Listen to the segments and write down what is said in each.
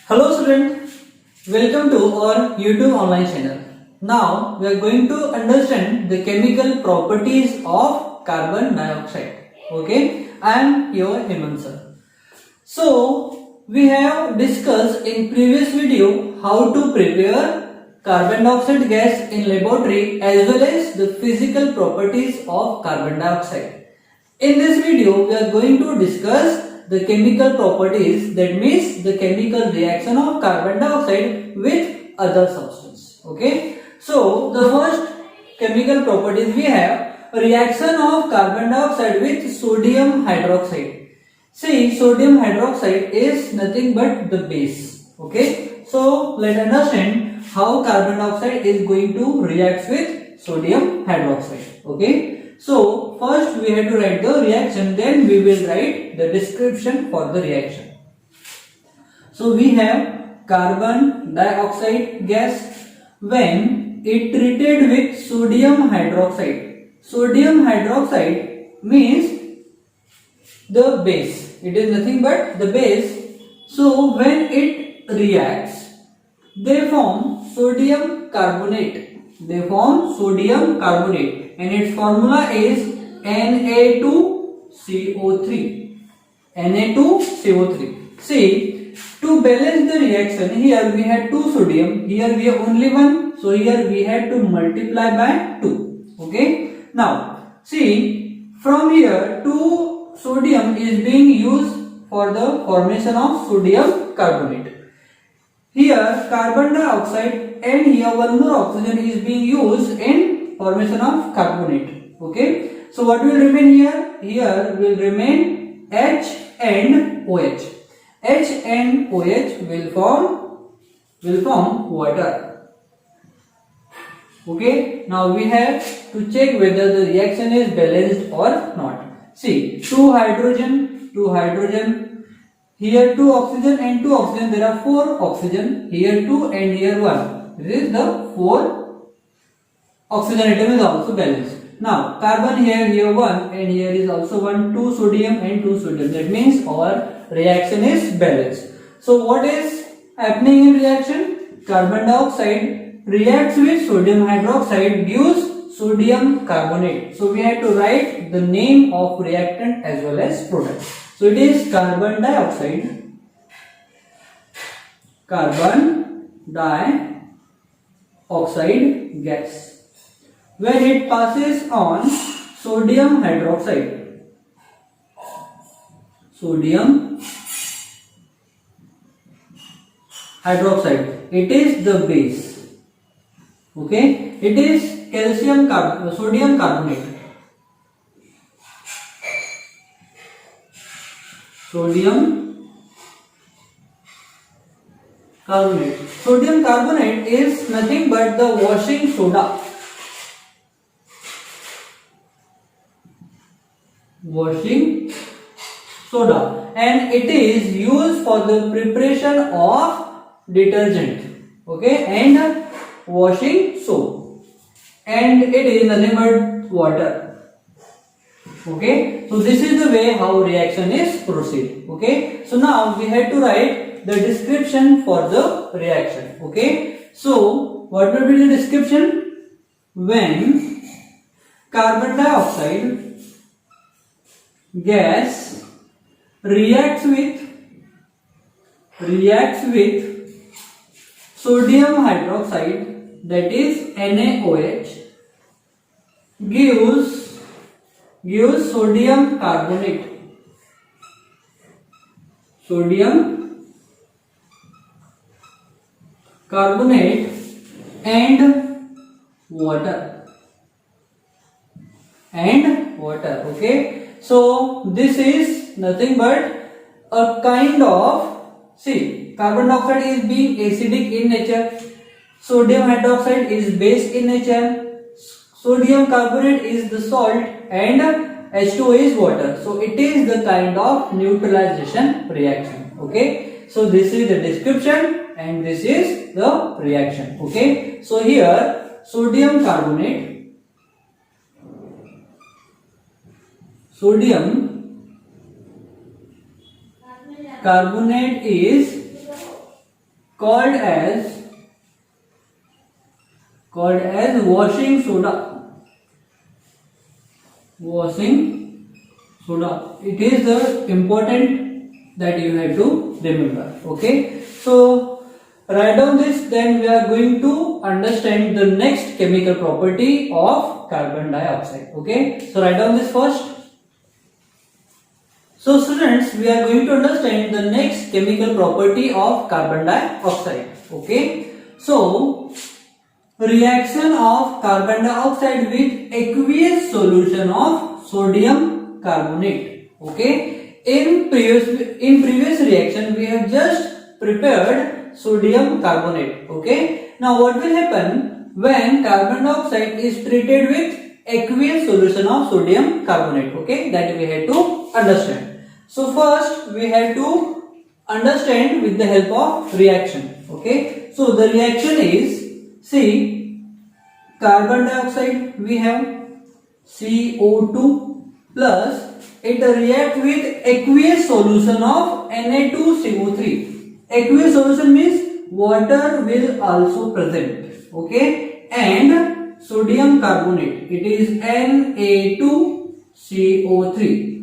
Hello student, welcome to our YouTube online channel. Now we are going to understand the chemical properties of carbon dioxide. Okay, I am your Hemant sir. So we have discussed in previous video how to prepare carbon dioxide gas in laboratory as well as the physical properties of carbon dioxide. In this video we are going to discuss the chemical properties, that means the chemical reaction of carbon dioxide with other substance. Okay, so the first chemical properties we have reaction of carbon dioxide with sodium hydroxide. See, sodium hydroxide is nothing but the base. Okay, so let's understand how carbon dioxide is going to react with sodium hydroxide. Okay, so first we have to write the reaction, then we will write the description for the reaction. So we have carbon dioxide gas when it treated with sodium hydroxide. Sodium hydroxide means the base. It is nothing but the base. So when it reacts, they form sodium carbonate. They form sodium carbonate, and its formula is Na2CO3. Na2CO3. See, to balance the reaction, here we had 2 sodium, here we have only 1, so here we had to multiply by 2. Okay, now see, from here 2 sodium is being used for the formation of sodium carbonate. Here carbon dioxide and here one more oxygen is being used in formation of carbonate. Okay, so what will remain here? Here will remain H and OH. H and OH will form water. Okay, now we have to check whether the reaction is balanced or not. See, 2 hydrogen, here 2 oxygen and 2 oxygen, there are 4 oxygen, here 2 and here 1. This is the 4 oxygen atom is also balanced. Now carbon here 1 and here is also 1, 2 sodium and 2 sodium. That means our reaction is balanced. So what is happening in reaction? Carbon dioxide reacts with sodium hydroxide, gives sodium carbonate. So we have to write the name of reactant as well as product. So it is carbon dioxide gas. When it passes on sodium hydroxide, it is the base. Okay, it is sodium carbonate. Sodium carbonate is nothing but the washing soda. And it is used for the preparation of detergent. Okay, and washing soap. And it is nothing but water. Okay, so this is the way how reaction is proceed. Okay, so now we have to write the description for the reaction. Okay, so what will be the description? When carbon dioxide gas reacts with sodium hydroxide, that is NaOH, gives sodium carbonate and water. Okay, so this is nothing but a kind of, see, carbon dioxide is being acidic in nature, sodium hydroxide is base in nature, sodium carbonate is the salt, and H2O is water. So it is the kind of neutralization reaction. Okay, so this is the description and this is the reaction. Okay, so here sodium carbonate is called as washing soda. Washing soda. It is the important that you have to remember. Okay, so write down this, then we are going to understand the next chemical property of carbon dioxide. Okay, so write down this first. So students, we are going to understand the next chemical property of carbon dioxide. Okay, so reaction of carbon dioxide with aqueous solution of sodium carbonate. Okay, in previous reaction we have just prepared sodium carbonate. Okay, now what will happen when carbon dioxide is treated with aqueous solution of sodium carbonate? Okay, that we have to understand. So first we have to understand with the help of reaction. Okay, so the reaction is, see, carbon dioxide we have CO2 plus it reacts with aqueous solution of Na2CO3. Aqueous solution means water will also present. Okay, and sodium carbonate, it is Na2CO3.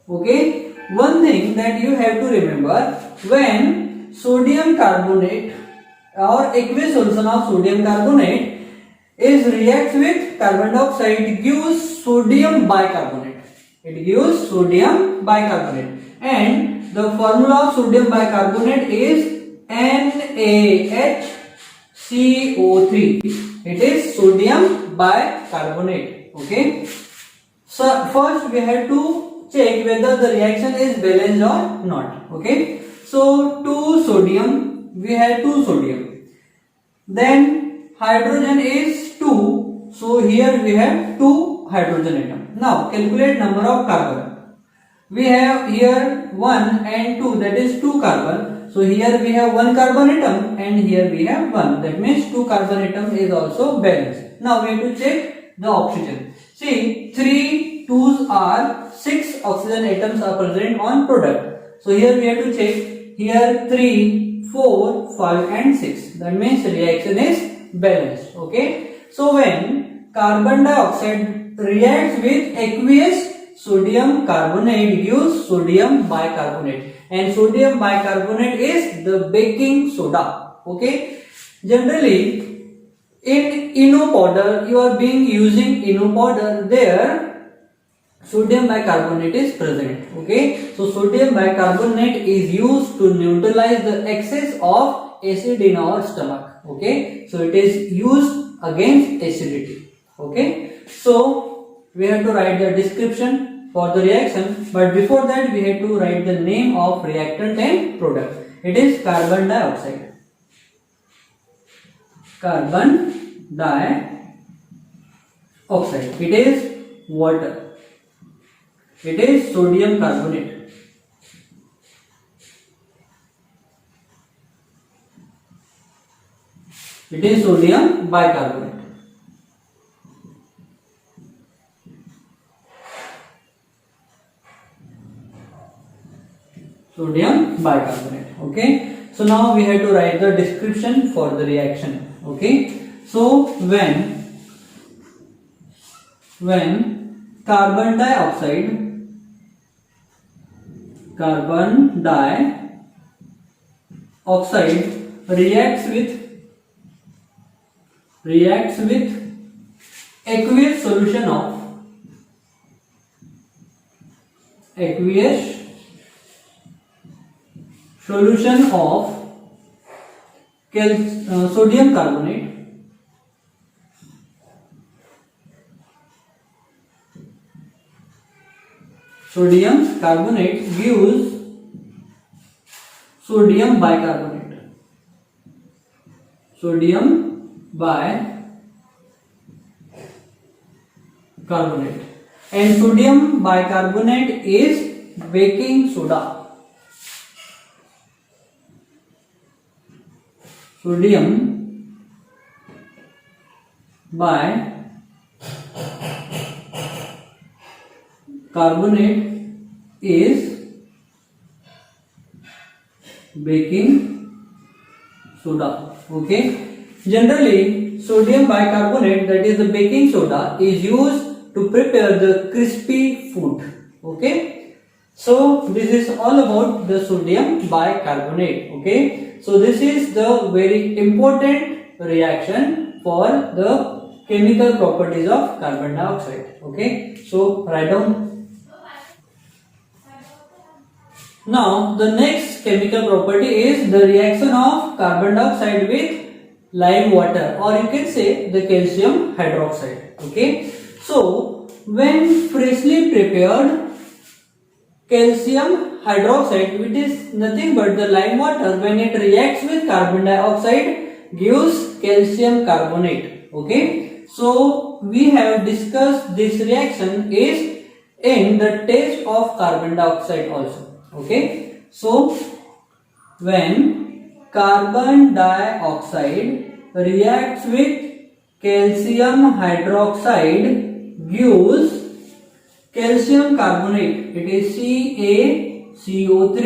Okay, one thing that you have to remember, when sodium carbonate or aqueous solution of sodium carbonate is reacts with carbon dioxide, it gives sodium bicarbonate. It gives sodium bicarbonate, and the formula of sodium bicarbonate is NaHCO3. It is sodium bicarbonate. Okay, so first we have to check whether the reaction is balanced or not. Okay, so we have 2 sodium, then hydrogen is 2, so here we have 2 hydrogen atom. Now calculate number of carbon. We have here 1 and 2, that is 2 carbon. So here we have 1 carbon atom and here we have 1, that means 2 carbon atom is also balanced. Now we have to check the oxygen. See, 3 2's are 6 oxygen atoms are present on product. So here we have to check, here 3, 4, 5 and 6. That means reaction is balanced. Okay, so when carbon dioxide reacts with aqueous sodium carbonate, gives sodium bicarbonate, and sodium bicarbonate is the baking soda. Okay, generally in ENO powder you are using ENO powder, there sodium bicarbonate is present. Okay, so sodium bicarbonate is used to neutralize the excess of acid in our stomach. Okay, so it is used against acidity. Okay, so we have to write the description for the reaction, but before that we have to write the name of reactant and product. It is carbon dioxide. Carbon dioxide, it is water. It is sodium carbonate. It is sodium bicarbonate. Sodium bicarbonate. Okay, so now we have to write the description for the reaction. Okay, so when carbon dioxide reacts with aqueous solution of sodium carbonate, gives sodium bicarbonate. And sodium bicarbonate is baking soda. Sodium bicarbonate is baking soda. Okay, generally sodium bicarbonate, that is the baking soda, is used to prepare the crispy food. Okay, so this is all about the sodium bicarbonate. Okay, so this is the very important reaction for the chemical properties of carbon dioxide. Okay, so write down. Now the next chemical property is the reaction of carbon dioxide with lime water, or you can say the calcium hydroxide. Okay, so when freshly prepared calcium hydroxide, which is nothing but the lime water, when it reacts with carbon dioxide, gives calcium carbonate. Okay, so we have discussed this reaction is in the test of carbon dioxide also. Okay, so when carbon dioxide reacts with calcium hydroxide, gives calcium carbonate, it is CaCO3,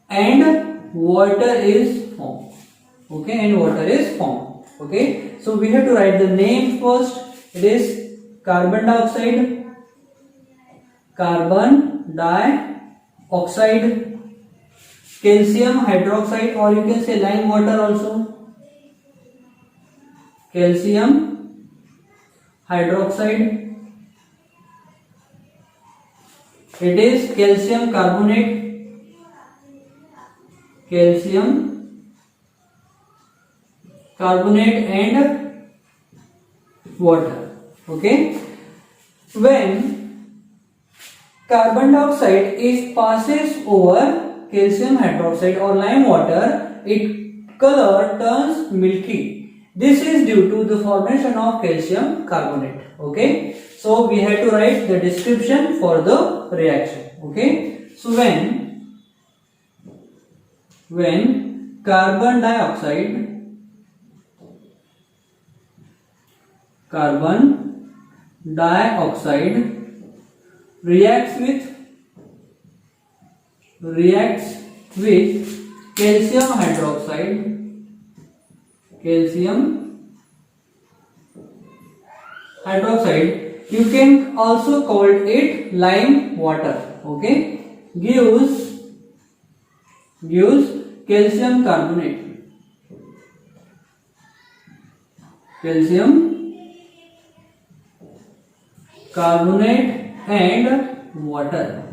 and water is formed. Okay, and water is formed. Okay, so we have to write the name first. It is carbon dioxide, carbon dioxide, calcium hydroxide, or you can say lime water also, calcium hydroxide, it is calcium carbonate, and water. Okay, when carbon dioxide is passes over calcium hydroxide or lime water, its color turns milky. This is due to the formation of calcium carbonate. Okay, so we have to write the description for the reaction. Okay, so when carbon dioxide reacts with calcium hydroxide, you can also call it lime water. Okay, gives calcium carbonate, and water.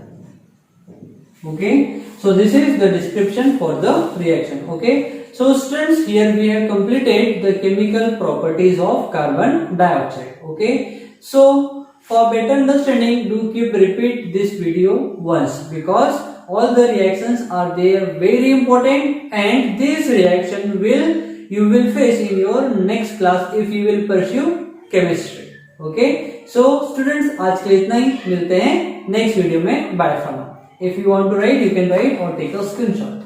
Okay, so this is the description for the reaction. Okay, so students, here we have completed the chemical properties of carbon dioxide. Okay, so for better understanding, do keep repeat this video once, because all the reactions are there very important, and this reaction you will face in your next class if you will pursue chemistry. Okay, so students, आज के लिए इतना ही, मिलते हैं next video में. Bye for now. If you want to write, you can write or take a screenshot.